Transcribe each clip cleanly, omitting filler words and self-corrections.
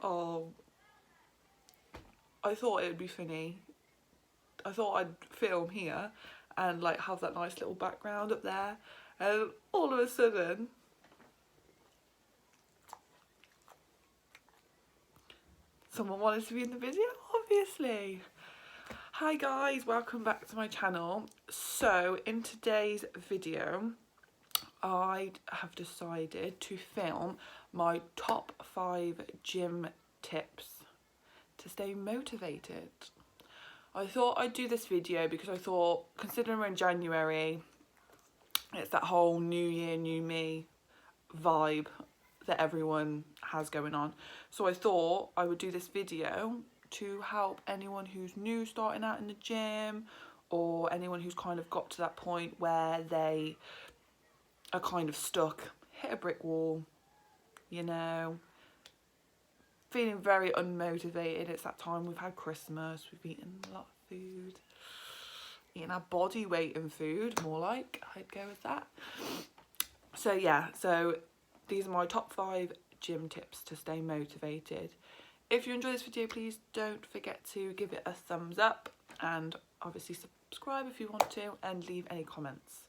Oh, I thought it would be funny. I thought I'd film here and like have that nice little background up there, and all of a sudden someone wanted to be in the video, obviously. Hi guys, welcome back to my channel. So in today's video I have decided to film my top 5 gym tips to stay motivated. I thought I'd do this video because I thought, considering we're in January, it's that whole new year, new me vibe that everyone has going on. So I thought I would do this video to help anyone who's new starting out in the gym, or anyone who's kind of got to that point where they are kind of stuck, hit a brick wall, you know, feeling very unmotivated. It's that time, we've had Christmas, we've eaten a lot of food, eating our body weight in food, more like, I'd go with that. So yeah, so these are my top 5 gym tips to stay motivated. If you enjoy this video, please don't forget to give it a thumbs up, and obviously subscribe if you want to, and leave any comments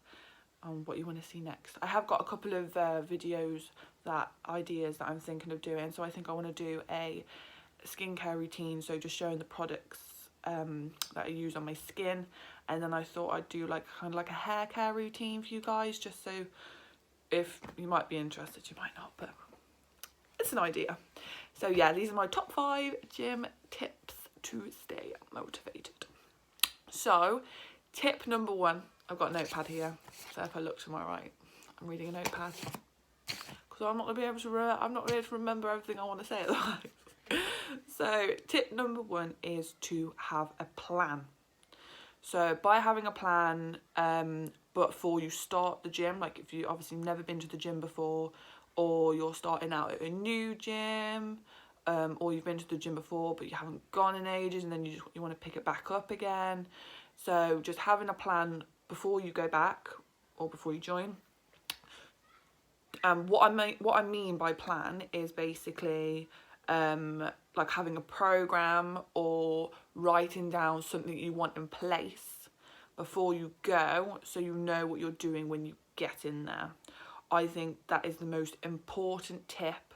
on what you want to see next. I have got a couple of ideas that I'm thinking of doing. So I think I want to do a skincare routine, so just showing the products that I use on my skin, and then I thought I'd do like kind of like a hair care routine for you guys, just so if you might be interested, you might not, but it's an idea. So yeah, these are my top 5 gym tips to stay motivated. So tip number 1, I've got a notepad here, so if I look to my right, I'm reading a notepad, because I'm not going to be able to remember everything I want to say at the moment. So tip number 1 is to have a plan. So by having a plan, but before you start the gym, like if you obviously never been to the gym before, or you're starting out at a new gym, or you've been to the gym before but you haven't gone in ages, and then you want to pick it back up again. So just having a plan before you go back or before you join. And what I mean by plan is basically like having a program or writing down something you want in place before you go, so you know what you're doing when you get in there. I think that is the most important tip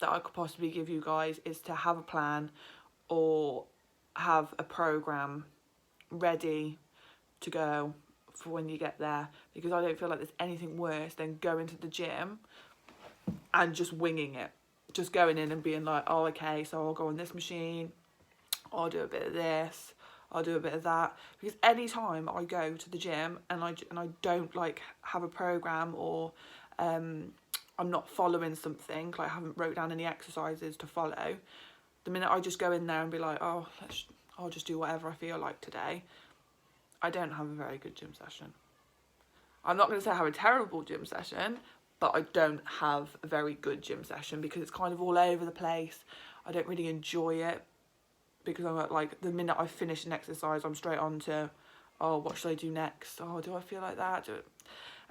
that I could possibly give you guys, is to have a plan or have a program ready to go for when you get there, because I don't feel like there's anything worse than going to the gym and just winging it, just going in and being like, oh okay, so I'll go on this machine, I'll do a bit of this, I'll do a bit of that. Because any time I go to the gym and I don't like have a program, or I'm not following something, like I haven't wrote down any exercises to follow, the minute I just go in there and be like, oh, I'll just do whatever I feel like today, I don't have a very good gym session. I'm not going to say I have a terrible gym session, but I don't have a very good gym session, because it's kind of all over the place. I don't really enjoy it, because I'm like, the minute I finish an exercise, I'm straight on to, oh, what should I do next? Oh, do I feel like that?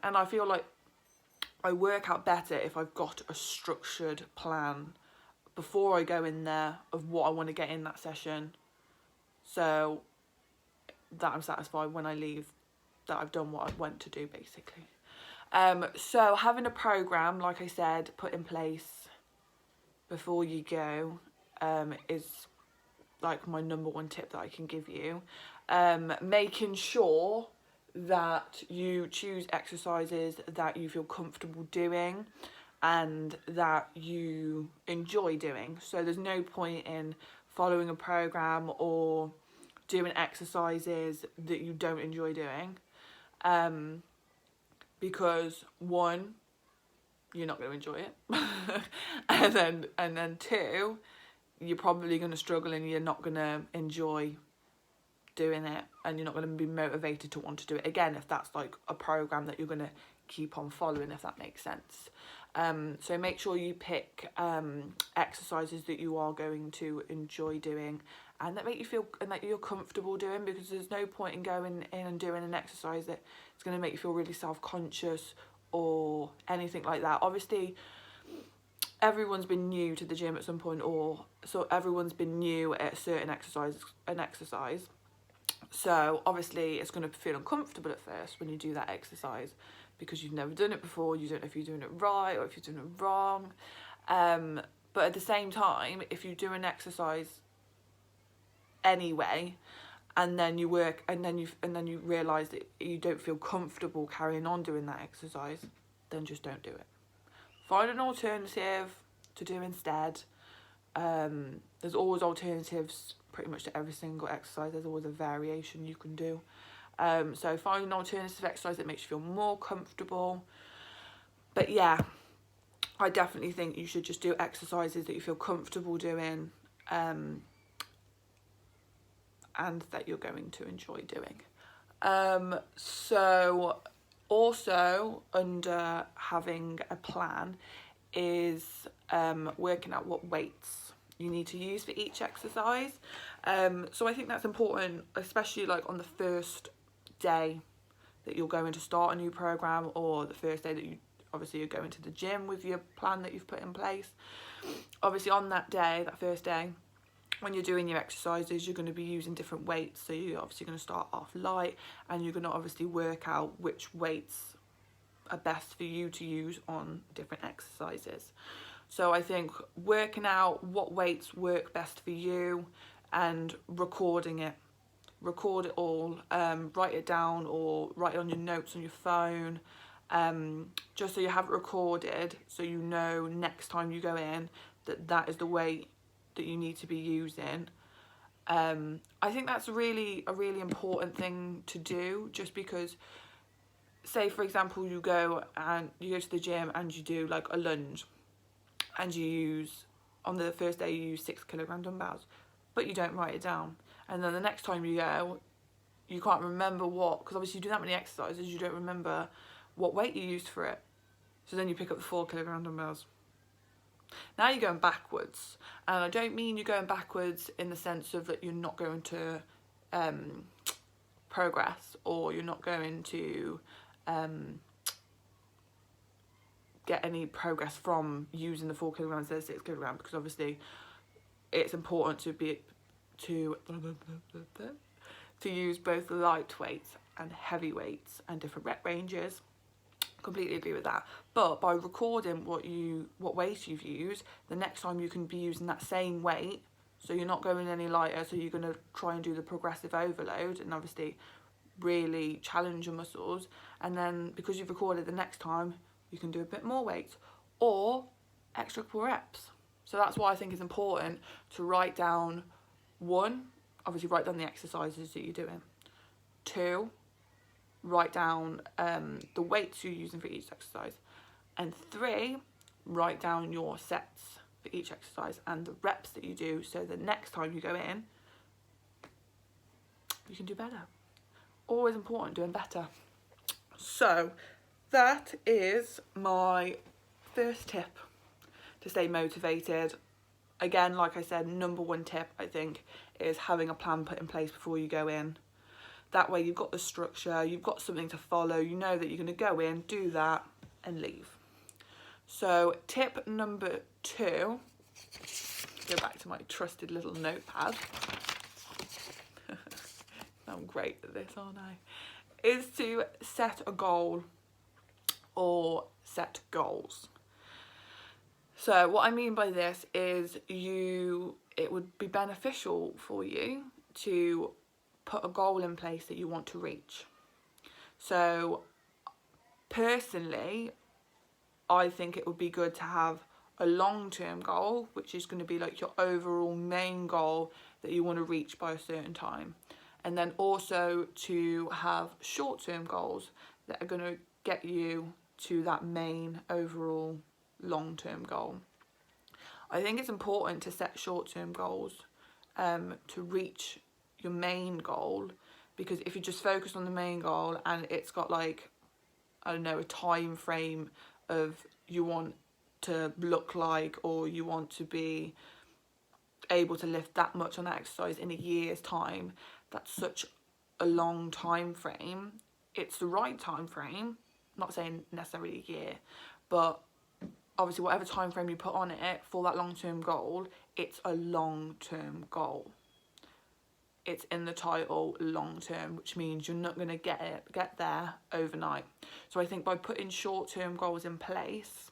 And I feel like I work out better if I've got a structured plan before I go in there of what I want to get in that session, so that I'm satisfied when I leave that I've done what I went to do, basically. So having a program, like I said, put in place before you go is like my number 1 tip that I can give you. Making sure that you choose exercises that you feel comfortable doing and that you enjoy doing. So there's no point in following a program or doing exercises that you don't enjoy doing, because 1, you're not going to enjoy it, and then 2, you're probably going to struggle and you're not going to enjoy doing it, and you're not going to be motivated to want to do it again if that's like a program that you're going to keep on following, if that makes sense. So make sure you pick exercises that you are going to enjoy doing and that make you feel, and that you're comfortable doing, because there's no point in going in and doing an exercise that is going to make you feel really self-conscious or anything like that. Obviously everyone's been new to the gym at some point, or so everyone's been new at a certain exercise. So obviously it's going to feel uncomfortable at first when you do that exercise, because you've never done it before. You don't know if you're doing it right or if you're doing it wrong. But at the same time, if you do an exercise anyway, and then you work, and then you realise that you don't feel comfortable carrying on doing that exercise, then just don't do it. Find an alternative to do instead. There's always alternatives pretty much to every single exercise. There's always a variation you can do. So find an alternative exercise that makes you feel more comfortable. But yeah, I definitely think you should just do exercises that you feel comfortable doing, and that you're going to enjoy doing. So also under having a plan is working out what weights you need to use for each exercise. So I think that's important, especially like on the first day that you're going to start a new program, or the first day that you're going to the gym with your plan that you've put in place. Obviously on that day, that first day, when you're doing your exercises, you're going to be using different weights. So you're obviously going to start off light, and you're going to obviously work out which weights are best for you to use on different exercises. So I think working out what weights work best for you and recording it. Record it all, write it down or write it on your notes on your phone, just so you have it recorded, so you know next time you go in that is the weight that you need to be using. I think that's a really important thing to do, just because, say for example, you go to the gym and you do like a lunge, and you use, on the first day you use 6 kilogram dumbbells, but you don't write it down, and then the next time you go, you can't remember because obviously you do that many exercises, you don't remember what weight you used for it. So then you pick up the 4 kilogram dumbbells. Now you're going backwards, and I don't mean you're going backwards in the sense of that you're not going to progress, or you're not going to get any progress from using the 4 kilograms instead of 6 kilograms, because obviously it's important to use both light weights and heavy weights and different rep ranges. Completely agree with that. But by recording what weight you've used, the next time you can be using that same weight, so you're not going any lighter, so you're going to try and do the progressive overload and obviously really challenge your muscles, and then because you've recorded, the next time you can do a bit more weight or extra reps. So that's why I think it's important to write down, one, obviously write down the exercises that you're doing. 2, write down the weights you're using for each exercise. And 3, write down your sets for each exercise and the reps that you do, so the next time you go in, you can do better. Always important, doing better. So that is my first tip to stay motivated. Again, like I said, number 1 tip I think is having a plan put in place before you go in. That way you've got the structure, you've got something to follow, you know that you're going to go in, do that and leave. So tip number 2, go back to my trusted little notepad. I'm great at this, aren't I? Is to set a goal or set goals. So what I mean by this is it would be beneficial for you to put a goal in place that you want to reach. So personally, I think it would be good to have a long-term goal, which is going to be like your overall main goal that you want to reach by a certain time. And then also to have short-term goals that are going to get you to that main overall long-term goal. I think it's important to set short-term goals to reach your main goal, because if you just focus on the main goal and it's got like, I don't know, a time frame of you want to look like, or you want to be able to lift that much on that exercise in a year's time, that's such a long time frame. It's the right time frame, not saying necessarily a year, but obviously whatever time frame you put on it for that long-term goal, it's a long-term goal. It's in the title, long-term, which means you're not going to get there overnight. So I think by putting short-term goals in place,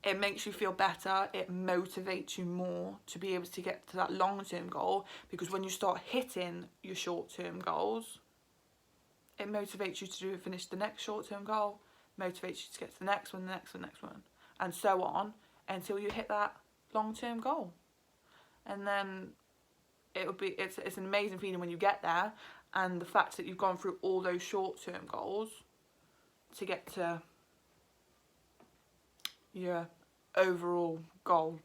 it makes you feel better, it motivates you more to be able to get to that long-term goal, because when you start hitting your short-term goals, it motivates you to finish the next short-term goal, motivates you to get to the next one, the next one, the next one, and so on until you hit that long-term goal. And then it's an amazing feeling when you get there, and the fact that you've gone through all those short-term goals to get to your overall goal.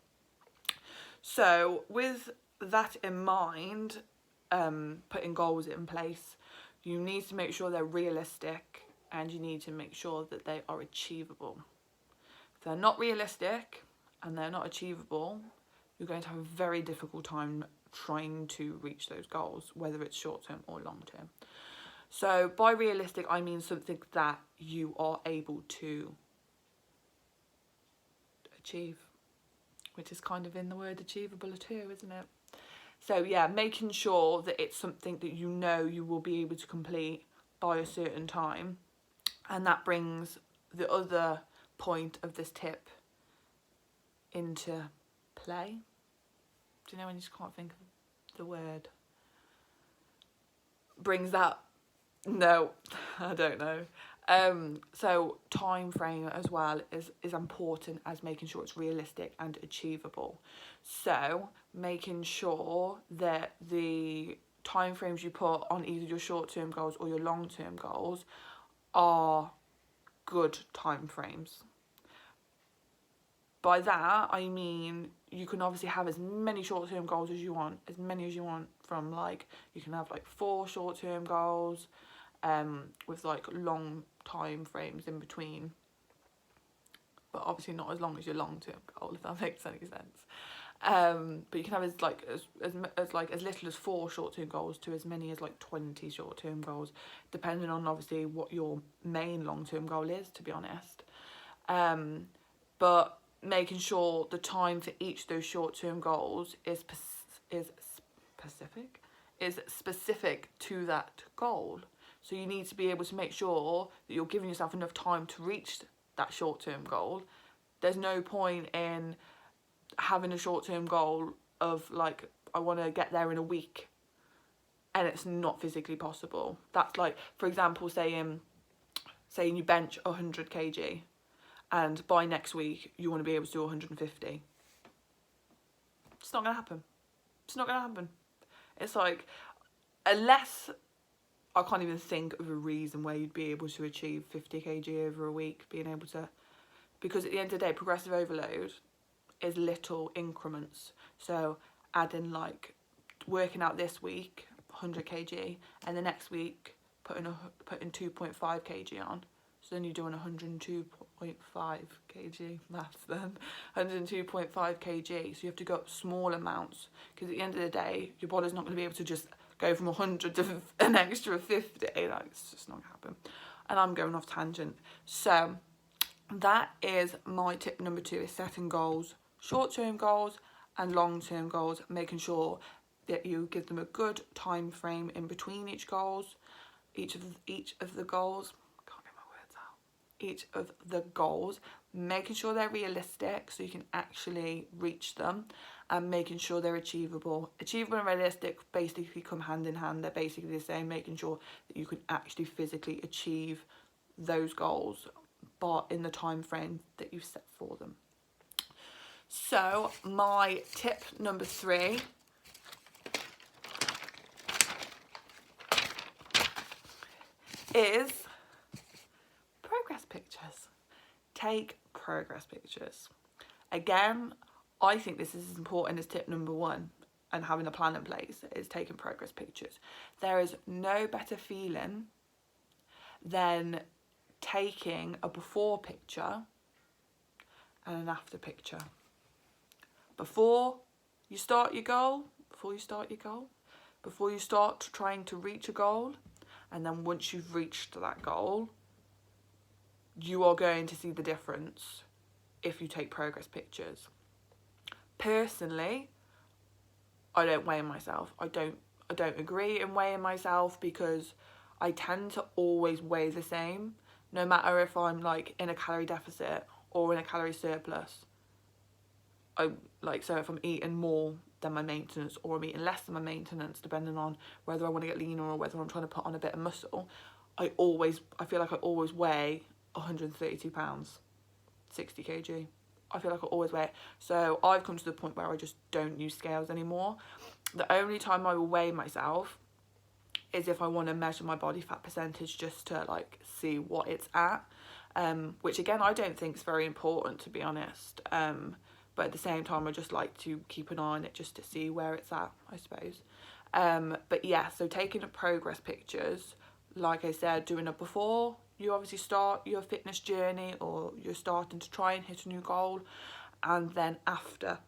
So with that in mind, putting goals in place, you need to make sure they're realistic, and you need to make sure that they are achievable. If they're not realistic and they're not achievable, you're going to have a very difficult time trying to reach those goals, whether it's short term or long term. So by realistic, I mean something that you are able to achieve, which is kind of in the word achievable too, isn't it? So yeah, making sure that it's something that you know you will be able to complete by a certain time. And that brings the other point of this tip into play. Do you know when you just can't think of the word? Brings that, no, I don't know. So time frame as well is important as making sure it's realistic and achievable. So making sure that the time frames you put on either your short-term goals or your long-term goals are good time frames. By that I mean you can obviously have as many short-term goals as you want, as many as you want, from like you can have like 4 short-term goals with like long time frames in between, but obviously not as long as your long-term goal, if that makes any sense. But you can have as little as 4 short-term goals to as many as like 20 short-term goals, depending on obviously what your main long-term goal is, to be honest. But making sure the time for each of those short-term goals is specific to that goal. So you need to be able to make sure that you're giving yourself enough time to reach that short-term goal. There's no point in having a short-term goal of like, I want to get there in a week, and it's not physically possible. That's like, for example, saying you bench 100 kg and by next week you want to be able to do 150. It's not going to happen. It's not going to happen. It's like, unless, I can't even think of a reason where you'd be able to achieve 50 kg over a week, being able to, because at the end of the day, progressive overload is little increments. So adding like working out this week 100 kg and the next week putting 2.5 kg on, so then you're doing 102.5 kg, maths then, 102.5 kg. So you have to go up small amounts, because at the end of the day your body's not going to be able to just go from 100 to an extra 50. Like, it's just not going to happen. And I'm going off tangent. So that is my tip number 2, is setting goals, short-term goals and long-term goals, making sure that you give them a good time frame in between each of the goals. Can't get my words out. Each of the goals, making sure they're realistic so you can actually reach them, and making sure they're achievable. Achievable and realistic basically come hand in hand. They're basically the same, making sure that you can actually physically achieve those goals, but in the time frame that you've set for them. So my tip number 3 is progress pictures. Take progress pictures. Again, I think this is as important as tip number 1 and having a plan in place, is taking progress pictures. There is no better feeling than taking a before picture and an after picture. Before you start trying to reach a goal, and then once you've reached that goal, you are going to see the difference if you take progress pictures. Personally, I don't weigh myself. I don't agree in weighing myself, because I tend to always weigh the same, no matter if I'm like in a calorie deficit or in a calorie surplus. So if I'm eating more than my maintenance, or I'm eating less than my maintenance, depending on whether I want to get leaner or whether I'm trying to put on a bit of muscle, I feel like I always weigh 132 pounds, 60 kg. I feel like I always weigh it. So I've come to the point where I just don't use scales anymore. The only time I will weigh myself is if I want to measure my body fat percentage, just to like see what it's at, which again I don't think is very important, to be honest, but at the same time I just like to keep an eye on it just to see where it's at, I suppose. But yeah, so taking the progress pictures, like I said, doing it before you obviously start your fitness journey, or you're starting to try and hit a new goal, and then after.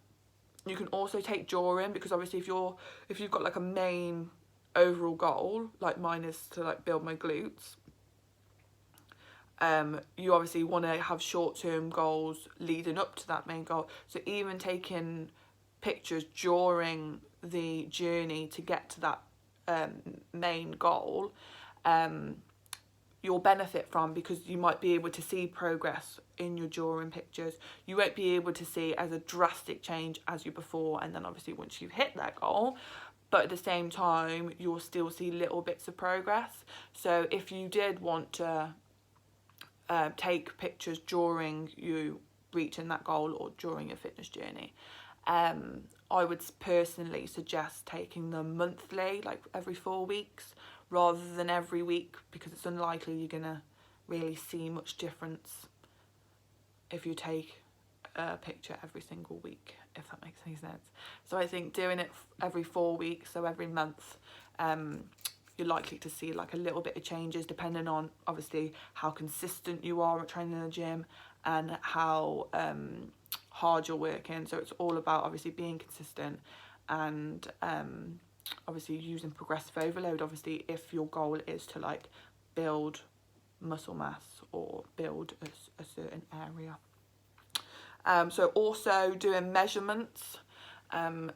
You can also take during, because obviously if you've got like a main overall goal, like mine is to like build my glutes, you obviously want to have short-term goals leading up to that main goal. So even taking pictures during the journey to get to that main goal, you'll benefit from, because you might be able to see progress in your during pictures. You won't be able to see as a drastic change as you before, and then obviously once you've hit that goal, but at the same time you'll still see little bits of progress. So if you did want to take pictures during you reaching that goal or during your fitness journey, I would personally suggest taking them monthly, like every 4 weeks, rather than every week, because it's unlikely you're gonna really see much difference if you take a picture every single week, if that makes any sense. So I think doing it every 4 weeks, so every month, you're likely to see like a little bit of changes, depending on obviously how consistent you are at training in the gym and how hard you're working. So it's all about obviously being consistent and obviously using progressive overload, obviously if your goal is to like build muscle mass or build a certain area. So also doing measurements.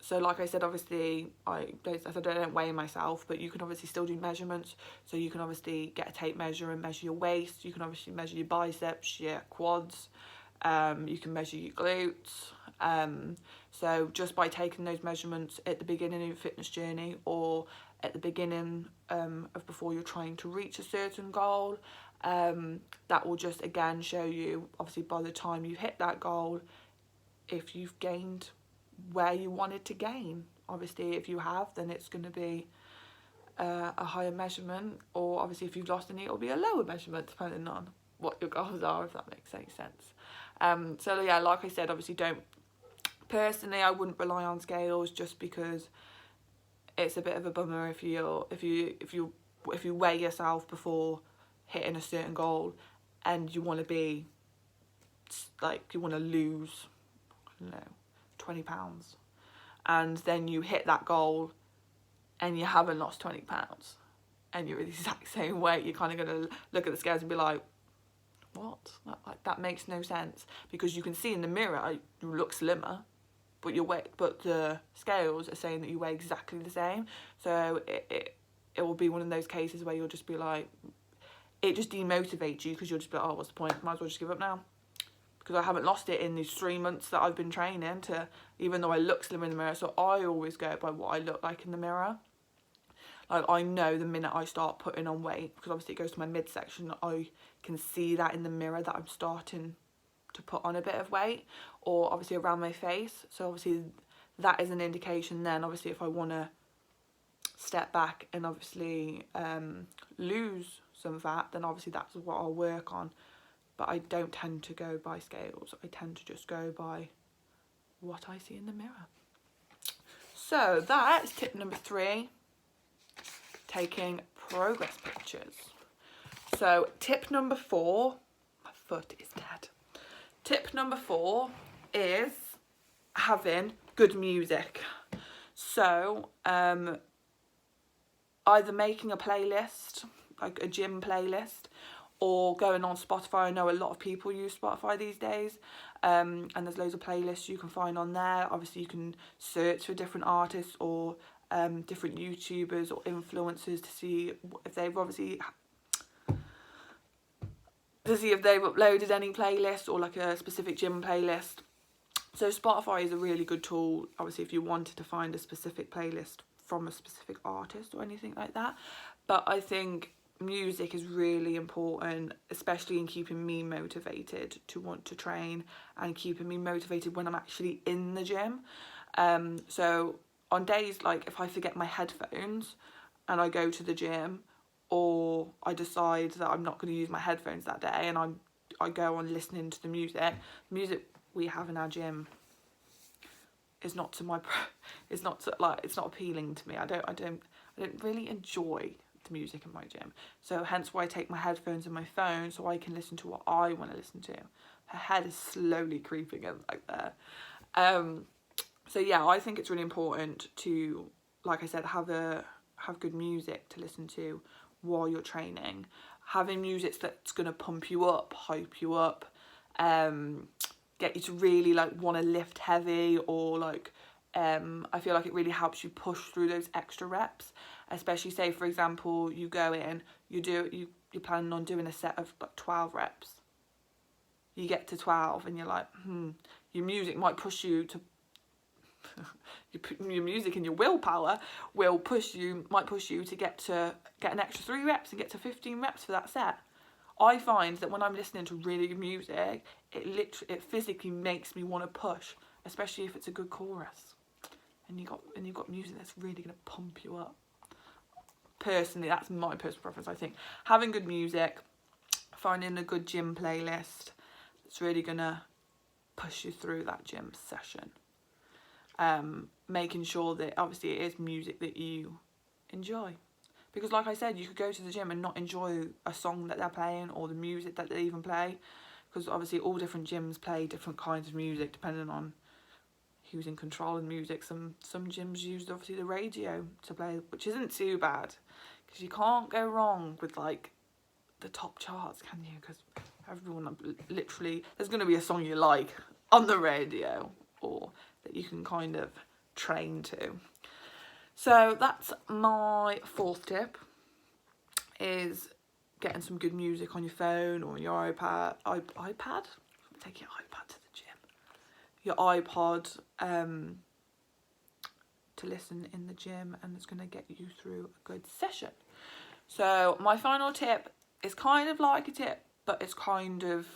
So like I said, obviously I don't weigh myself, but you can obviously still do measurements. So you can obviously get a tape measure and measure your waist. You can obviously measure your biceps, your quads. You can measure your glutes. So just by taking those measurements at the beginning of your fitness journey, or at the beginning of before you're trying to reach a certain goal, that will just again show you, obviously by the time you hit that goal, if you've gained where you wanted to gain. Obviously if you have, then it's going to be a higher measurement, or obviously if you've lost any, it'll be a lower measurement, depending on what your goals are, if that makes any sense. So yeah, like I said, obviously personally I wouldn't rely on scales, just because it's a bit of a bummer if you weigh yourself before hitting a certain goal, and you want to be like, you want to lose, I don't know, 20 pounds, and then you hit that goal and you haven't lost 20 pounds and you're the exact same weight. You're kind of going to look at the scales and be like, what? Like, that makes no sense, because you can see in the mirror you look slimmer, but your weight, but the scales are saying that you weigh exactly the same. So it will be one of those cases where you'll just be like, it just demotivates you, because you'll just be like, oh, what's the point? Might as well just give up now, because I haven't lost it in these 3 months that I've been training, to even though I look slim in the mirror. So I always go by what I look like in the mirror. Like, I know the minute I start putting on weight, because obviously it goes to my midsection, I can see that in the mirror that I'm starting to put on a bit of weight, or obviously around my face. So obviously that is an indication then, obviously, if I want to step back and obviously lose some fat, then obviously that's what I'll work on. But I don't tend to go by scales. I tend to just go by what I see in the mirror. So that's tip number 3, taking progress pictures. So tip number 4, my foot is dead. Tip number 4 is having good music. So either making a playlist, like a gym playlist, or going on Spotify. I know a lot of people use Spotify these days, and there's loads of playlists you can find on there. Obviously you can search for different artists or different YouTubers or influencers to see if they've uploaded any playlist or like a specific gym playlist. So Spotify is a really good tool, obviously, if you wanted to find a specific playlist from a specific artist or anything like that. But I think music is really important, especially in keeping me motivated to want to train and keeping me motivated when I'm actually in the gym. So on days like if I forget my headphones and I go to the gym, or I decide that I'm not going to use my headphones that day and I go on listening to the music we have in our gym is not to my it's not appealing to me. I don't really enjoy the music in my gym, so hence why I take my headphones and my phone so I can listen to what I want to listen to. Her head is slowly creeping in like there. So yeah, I think it's really important to, like I said, have good music to listen to while you're training. Having music that's going to pump you up, hype you up, get you to really like want to lift heavy, or like I feel like it really helps you push through those extra reps. Especially say for example you go in, you're planning on doing a set of like 12 reps. You get to 12 and you're like, your music might push you to your music and your willpower might push you to get an extra 3 reps and get to 15 reps for that set. I find that when I'm listening to really good music, it physically makes me want to push, especially if it's a good chorus and you've got music that's really going to pump you up. Personally, that's my personal preference. I think having good music, finding a good gym playlist that's really going to push you through that gym session. Making sure that obviously it is music that you enjoy, because like I said, you could go to the gym and not enjoy a song that they're playing or the music that they even play, because obviously all different gyms play different kinds of music depending on who's in control of music. Some gyms use obviously the radio to play, which isn't too bad, because you can't go wrong with like the top charts, can you? Because everyone, literally, there's going to be a song you like on the radio or that you can kind of train to. So that's my 4th tip, is getting some good music on your phone or your iPad. Take your iPad to the gym. Your iPod to listen in the gym, and it's going to get you through a good session. So my final tip is kind of like a tip, but it's kind of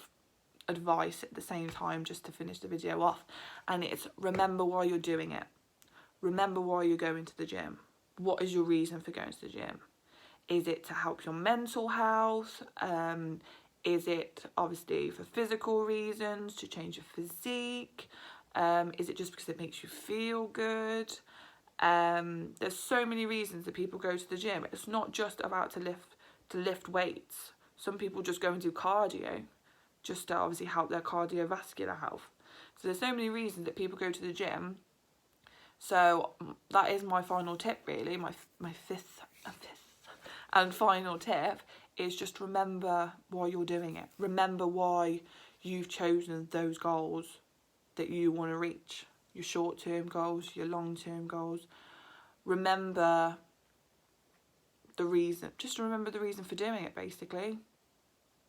advice at the same time, just to finish the video off, and it's remember why you're doing it. Remember why you're going to the gym. What is your reason for going to the gym? Is it to help your mental health? Is it obviously for physical reasons, to change your physique? Is it just because it makes you feel good? There's so many reasons that people go to the gym. It's not just about to lift weights. Some people just go and do cardio, just to obviously help their cardiovascular health. So there's so many reasons that people go to the gym. So that is my final tip, really. My fifth and final tip is just remember why you're doing it. Remember why you've chosen those goals that you want to reach. Your short-term goals, your long-term goals. Remember the reason. Just remember the reason for doing it, basically.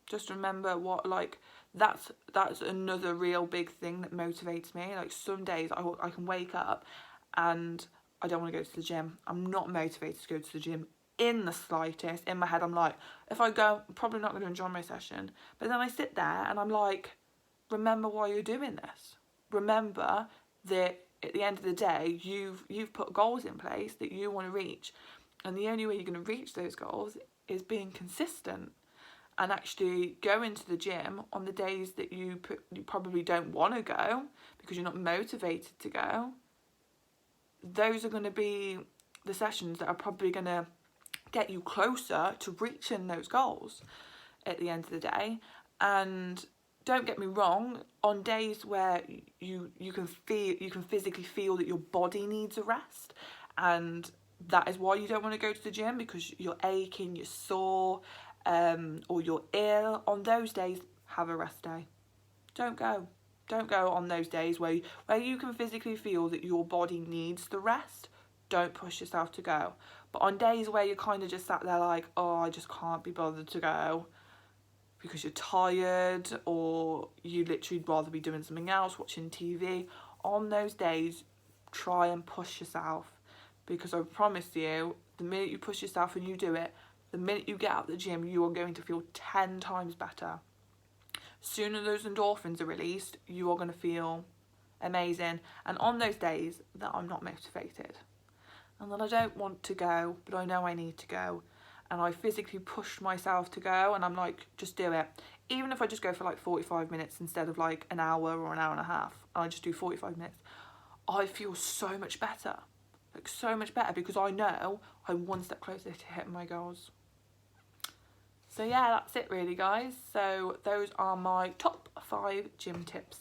Just remember what, like, that's another real big thing that motivates me. Like, some days I can wake up and I don't want to go to the gym. I'm not motivated to go to the gym in the slightest. In my head, I'm like, if I go, I'm probably not going to enjoy my session. But then I sit there and I'm like, remember why you're doing this. Remember that at the end of the day, you've put goals in place that you want to reach. And the only way you're going to reach those goals is being consistent. And actually going to the gym on the days that you probably don't want to go because you're not motivated to go. Those are going to be the sessions that are probably going to get you closer to reaching those goals at the end of the day. And don't get me wrong, on days where you can physically feel that your body needs a rest, and that is why you don't want to go to the gym, because you're aching, you're sore, or you're ill, on those days, have a rest day. Don't go. Don't go on those days where you can physically feel that your body needs the rest. Don't push yourself to go. But on days where you're kind of just sat there like, oh, I just can't be bothered to go because you're tired, or you literally rather be doing something else, watching TV, on those days, try and push yourself, because I promise you, the minute you push yourself and you do it, the minute you get out of the gym, you are going to feel 10 times better. Sooner those endorphins are released, you are going to feel amazing. And on those days that I'm not motivated and that I don't want to go, but I know I need to go, and I physically push myself to go, and I'm like, just do it. Even if I just go for like 45 minutes instead of like an hour or an hour and a half, and I just do 45 minutes, I feel so much better. Like so much better, because I know I'm one step closer to hitting my goals. So yeah, that's it really, guys. So those are my top 5 gym tips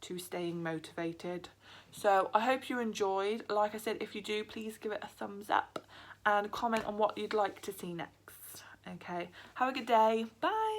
to staying motivated. So I hope you enjoyed. Like I said, if you do, please give it a thumbs up and comment on what you'd like to see next. Okay, have a good day. Bye.